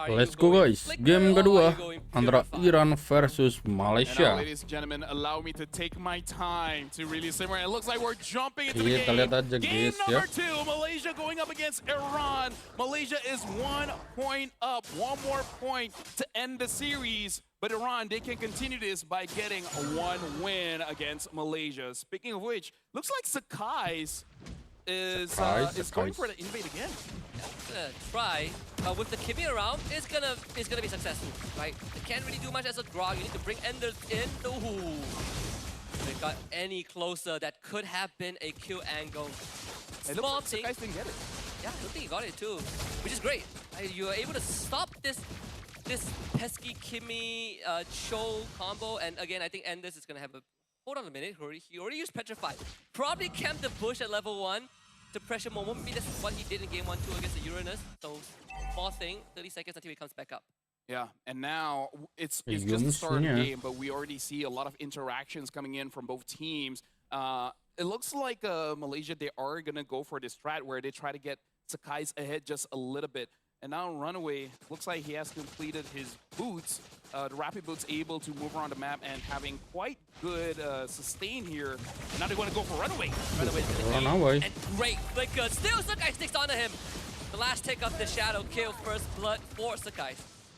Let's go guys, game kedua antara Iran versus Malaysia. Ladies and gentlemen, allow me to take my time to really simmer. It looks like we're jumping into the Kita game. lihat aja Game guys number ya. 2, Malaysia going up against Iran. Malaysia is 1 point up, 1 more point to end the series. But Iran, they can continue this by getting a 1 win against Malaysia. Speaking of which, looks like Sakai's is going for the invade again. Try with the Kimi around, it's gonna be successful, right? They can't really do much as a grog. You need to bring Enders in. Ooh. If they got any closer, that could have been a kill angle. It looks like Sakai's didn't get it. Yeah, I think he got it too, which is great. You are able to stop this pesky Kimi Cho combo, and again, I think Enders is gonna have a. Hold on a minute, he already used Petrify. Probably camped the bush at level 1 to pressure Momo. Maybe that's what he did in game 1-2 against the Uranus. So, small thing, 30 seconds until he comes back up. Yeah, and now it's just the start of the game, but we already see a lot of interactions coming in from both teams. It looks like Malaysia, they are going to go for this strat where they try to get Sakai's ahead just a little bit. And now Runaway, looks like he has completed his boots. The rapid boots able to move around the map and having quite good sustain here. And now they want to go for Runaway. Runaway. And great flicker. Still Sakai sticks onto him. The last take of the Shadow kill, first blood for Sakai.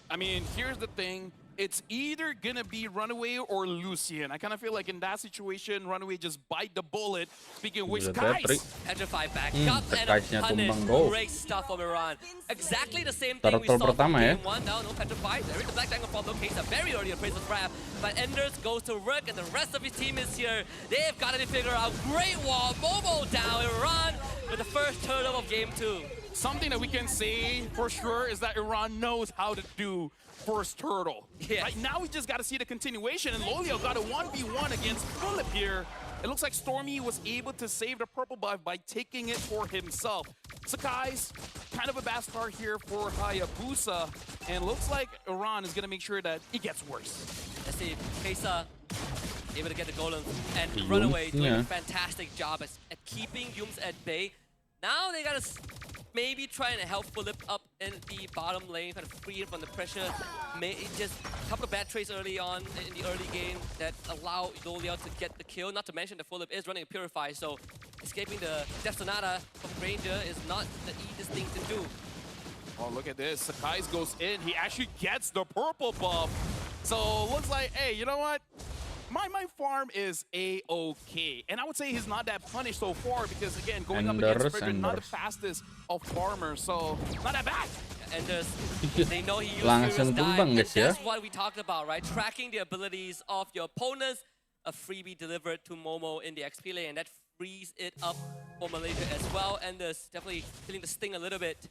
I mean, here's the thing. It's either going to be Runaway or Lucian. I kind of feel like in that situation, Runaway just bite the bullet. Speaking of which, guys, Petrify back up and punish. Great stuff from Iran. Exactly the same thing we saw in game 1. Now, no Petrify. There is the Black Dagger from Lokesa. Very early appraisal grab. But Enders goes to work and the rest of his team is here. They've got to figure out. Great wall. Momo down. Iran with the first turtle of game 2. Something that we can say for sure is that Iran knows how to do first turtle. Yes. Right now we just got to see the continuation, and Lolio got a 1v1 against Philip here. It looks like Stormy was able to save the purple buff by taking it for himself. Sakai's kind of a bad start here for Hayabusa, and looks like Iran is going to make sure that it gets worse. Let's see, Kesa able to get the golem, and Runaway doing a fantastic job at keeping Yums at bay. Now they got to maybe trying to help Philip up in the bottom lane, kind of free him from the pressure. Just a couple of bad trades early on in the early game that allow Dolia to get the kill. Not to mention that Philip is running a Purify, so escaping the Death Sonata from Granger is not the easiest thing to do. Oh, look at this. Sakai's goes in. He actually gets the purple buff. So looks like, hey, you know what? My farm is A-OK. And I would say he's not that punished so far because, again, going up against Frederick, not the fastest of farmers. So, not that bad. And they know he used Furious Dive. And that's what we talked about, right? Tracking the abilities of your opponents. A freebie delivered to Momo in the XP lane. And that frees it up for Malaysia as well. And definitely feeling the sting a little bit.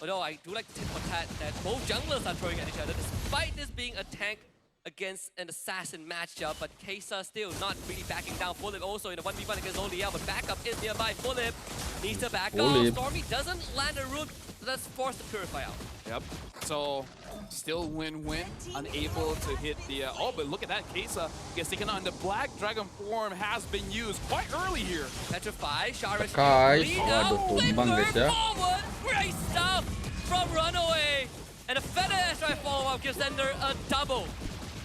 Although I do like to tip for tat that both junglers are throwing at each other, despite this being a tank against an assassin matchup, but Kesa still not really backing down. Philip also in a 1v1 against Oliel, but backup is nearby. Philip needs to back off. Stormy doesn't land a root, so that's forced to Purify out. Yep. So, still win-win. Unable to hit the... oh, but look at that. Kesa gets taken on. The Black Dragon form has been used quite early here. Petrify, Sharish, forward. Great stuff from Runaway. And a Feather Airstrike follow-up gives Ender a double.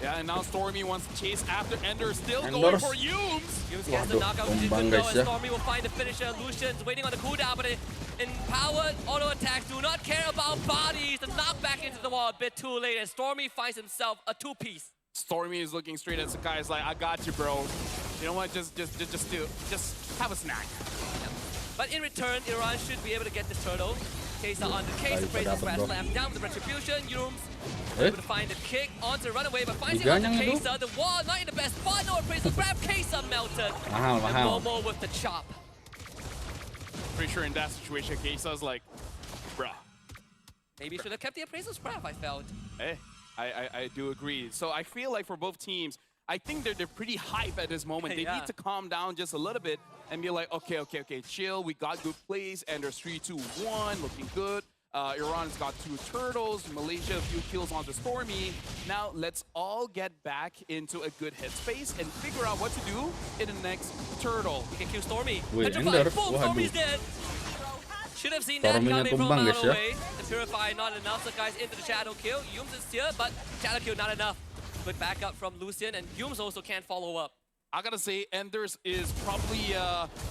Yeah, and now Stormy wants to chase after Ender, still going for Yums. Yums gets the knockout, which is good though, and Stormy will find the finisher. Lucian's waiting on the cooldown, but empowered auto attacks do not care about bodies. The knockback into the wall a bit too late, and Stormy finds himself a 2-piece. Stormy is looking straight at Sakai. Is like, I got you, bro. You know what? Just have a snack. Yeah. But in return, Iran should be able to get this turtle. Kesa on the case, appraises Crash Slam down with the Retribution. Yums able to find the kick onto Runaway, but finds it onto Kesa. The wall not in the best spot. No appraisal grab. Kesa melted. And Momo with the chop. Pretty sure in that situation, Kesa's like, bruh. Maybe should have kept the appraisal scrap, I felt. Hey, I do agree. So I feel like for both teams, I think they're pretty hype at this moment. They need to calm down just a little bit and be like, okay, chill. We got good plays, and there's 3-2-1, looking good. Iran's got 2 turtles. Malaysia, a few kills on the Stormy. Now let's all get back into a good headspace and figure out what to do in the next turtle. We can kill Stormy. Wait, Ender. Stormy's dead. Should have seen that Stormy-nya coming from tumbang, a guys, mile ya. away. The Purify not enough, so guys into the Shadow Kill. Yums is here, but Shadow Kill not enough. Good backup from Lucian, and Yums also can't follow up. I gotta say, Enders is probably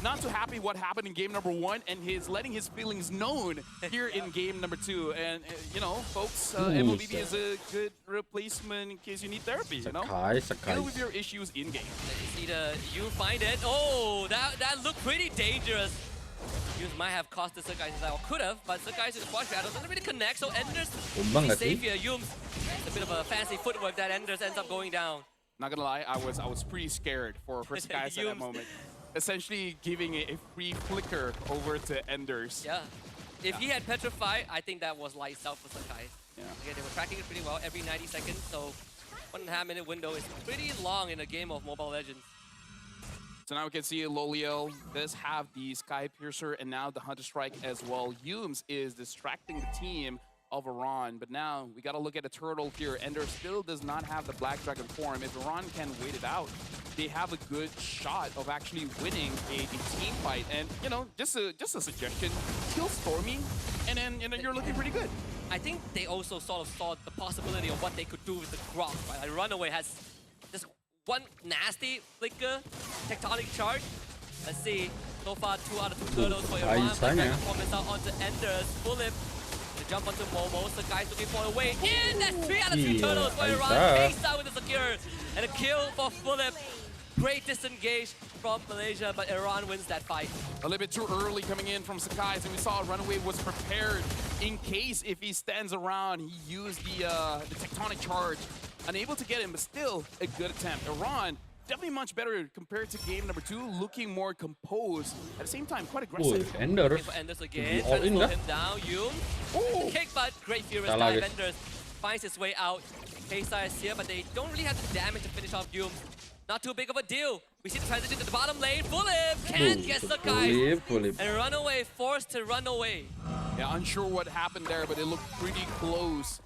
not too happy what happened in game number 1, and he's letting his feelings known here in game number 2. And you know, folks, MOBB is a good replacement in case you need therapy. You know, deal with your issues in game. Let me see you find it. Oh, that looked pretty dangerous. Yums might have cost the Sakai or could have, but Sakai's in the squash battle doesn't really connect. So Enders is safe here. Yums, it's a bit of a fancy footwork that Enders ends up going down. Not gonna lie, I was pretty scared for Skies at that moment. Essentially giving a free flicker over to Enders. Yeah. If he had Petrify, I think that was lights out for Sakai. Yeah. Okay, they were tracking it pretty well every 90 seconds, so 1.5 minute window is pretty long in a game of Mobile Legends. So now we can see Loliel does have the Sky Piercer and now the Hunter Strike as well. Yums is distracting the team of Iran, but now we got to look at the turtle here. Ender still does not have the Black Dragon form. If Iran can wait it out, they have a good shot of actually winning a team fight. And you know, just a suggestion: kill Stormy, and then you're looking pretty good. I think they also sort of saw the possibility of what they could do with the Grok. Right? Like Runaway has just one nasty flicker, tectonic charge. Let's see. So far, 2 out of 2 turtles for Iran. Performance out onto Enders. Fulip. To jump onto Momo, so guys looking for a way in. That's 3 out of 3 turtles for Iran. Takes out with the secure. And a kill for Fulip. Great disengage from Malaysia, but Iran wins that fight. A little bit too early coming in from Sakai, and we saw Runaway was prepared in case if he stands around, he used the tectonic charge. Unable to get him, but still a good attempt. Iran definitely much better compared to game number 2, looking more composed. At the same time, quite aggressive. Enders. Enders again, trying to slow him down. Yum. Kick, but great furious dive. Enders finds his way out. K-Side is here, but they don't really have the damage to finish off Yum. Not too big of a deal. We see the transition to the bottom lane. Fulip can't get Sakai. And Runaway forced to run away. Yeah, unsure what happened there, but it looked pretty close.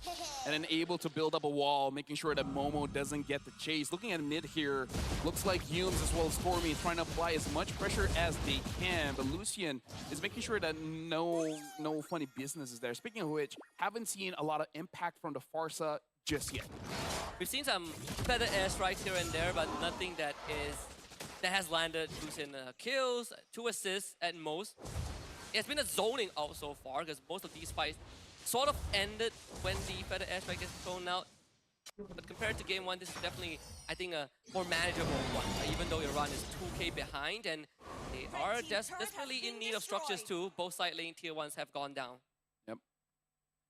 And then able to build up a wall, making sure that Momo doesn't get the chase. Looking at mid here, looks like Yums as well as Stormy trying to apply as much pressure as they can. But Lucian is making sure that no funny business is there. Speaking of which, haven't seen a lot of impact from the Farsa just yet. We've seen some feather air strikes here and there, but nothing that has landed Lucian kills, 2 assists at most. It's been a zoning out so far because most of these fights sort of ended when the feather air strike gets thrown out. But compared to game 1, this is definitely, I think, a more manageable one. Even though Iran is 2k behind and they are desperately in need of structures too. Both side lane tier 1s have gone down. Yep.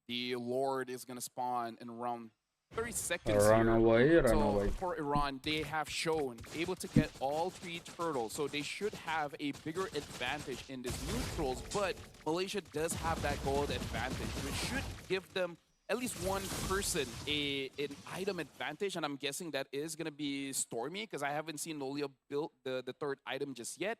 The Lord is going to spawn in around 30 seconds Run away. For Iran, they have shown able to get all 3 turtles, so they should have a bigger advantage in this neutrals, but Malaysia does have that gold advantage, which should give them at least one person an item advantage, and I'm guessing that is going to be Stormy, because I haven't seen Lolio build the 3rd item just yet.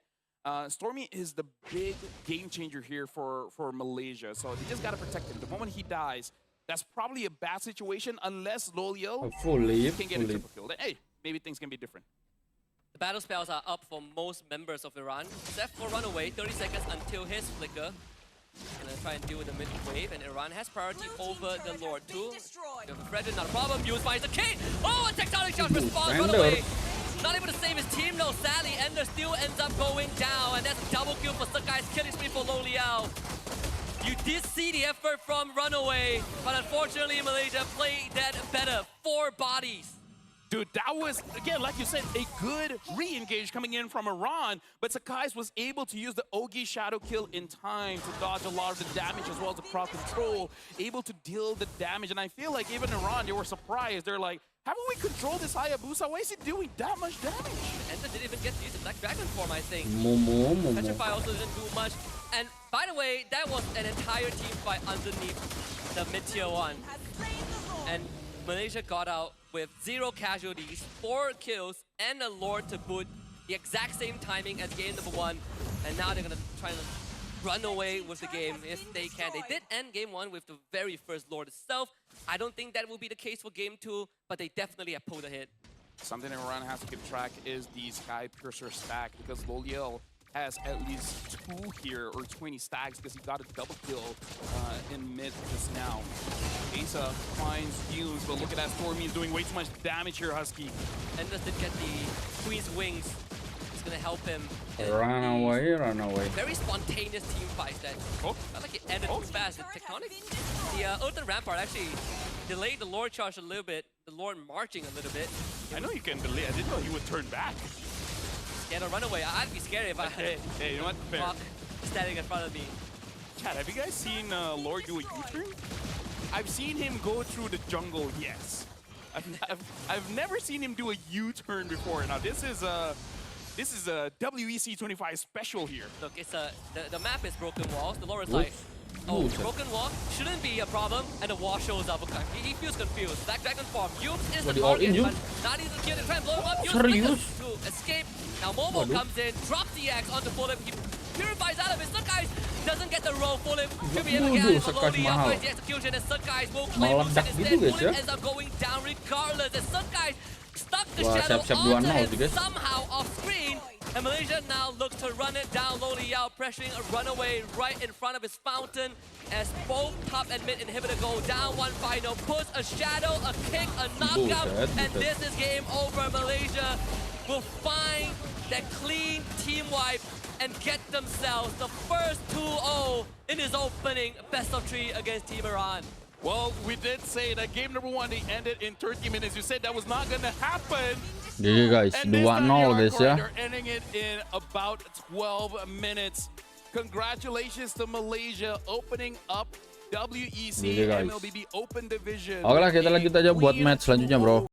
Stormy is the big game changer here for Malaysia, so they just got to protect him. The moment he dies, that's probably a bad situation unless Lolio can get a triple kill. Hey, maybe things can be different. The battle spells are up for most members of Iran. Except for Runaway, 30 seconds until his flicker. Gonna try and deal with the mid wave, and Iran has priority over the Lord too. Frederick, not a problem. Yums finds the King. Oh, a tectonic shot response. Runaway not able to save his team though. Sadly, Ender still ends up going down, and that's a double kill for Sakai's killing spree for Loliao. You did see the effort from Runaway, but unfortunately Malaysia played that better. 4 bodies. Dude, that was, again, like you said, a good re-engage coming in from Iran, but Sakai's was able to use the Ogi Shadow Kill in time to dodge a lot of the damage as well as the crowd control, able to deal the damage. And I feel like even Iran, they were surprised. They're like, haven't we controlled this Hayabusa? Why is it doing that much damage? Ender didn't even get to use the Black Dragon form, I think. Petrify also didn't do much. And by the way, that was an entire team fight underneath the mid-tier 1. And Malaysia got out with 0 casualties, 4 kills, and a Lord to boot. The exact same timing as game number 1. And now they're going to try to run away with the game if they can. They did end game 1 with the very first Lord itself. I don't think that will be the case for game 2, but they definitely have pulled ahead. Something Iran has to keep track is the Sky Piercer stack, because Loliel has at least 2 here, or 20 stacks, because he got a double kill in mid just now. Asa finds Fumes, but look at that, Stormy is doing way too much damage here, Husky. And does it get the Queen's Wings? It's gonna help him. Run away. Very spontaneous team fight that felt like it ended too fast. The Tectonic, the Earthen Rampart actually delayed the Lord charge a little bit, the Lord marching a little bit. I know you can delay, I didn't know he would turn back. Scared to run away. I'd be scared if I had hey, you know what? Fair. Rock standing in front of me. Chad, have you guys seen Lord do a U-turn? I've seen him go through the jungle, yes. I've never seen him do a U-turn before. Now this is a WEC 25 special here. Look, it's the map is broken walls. The Lord is like, oh, broken wall shouldn't be a problem, and the wall shows up. Okay, he feels confused. Black Dragon form. Yume is the target, but not even kill. They try and blow him up. Yume to escape. Now Momo comes in, drops the axe onto Fulham. He purifies out of it. Sunguys doesn't get the roll. Fulham to be able to get it. Slowly upgrades the execution, and Sunguys will claim Lucian instead. Fulham ends up going down regardless. And Sunguys stuck the shadow onto him somehow off screen. And Malaysia now looks to run it down low Liao, pressuring a runaway right in front of his fountain as both top and mid inhibitor go down. One final push, a shadow, a kick, a knockout, and this is game over. Malaysia will find that clean team wipe and get themselves the first 2-0 in his opening best of 3 against Team Iran. Well, we did say that game number 1, they ended in 30 minutes. You said that was not going to happen. GG guys, 2-0 guys ya. They're ending it in about 12 minutes. Congratulations to Malaysia opening up WEC MLBB Open Division. Oke lah, kita lanjut aja buat match selanjutnya bro.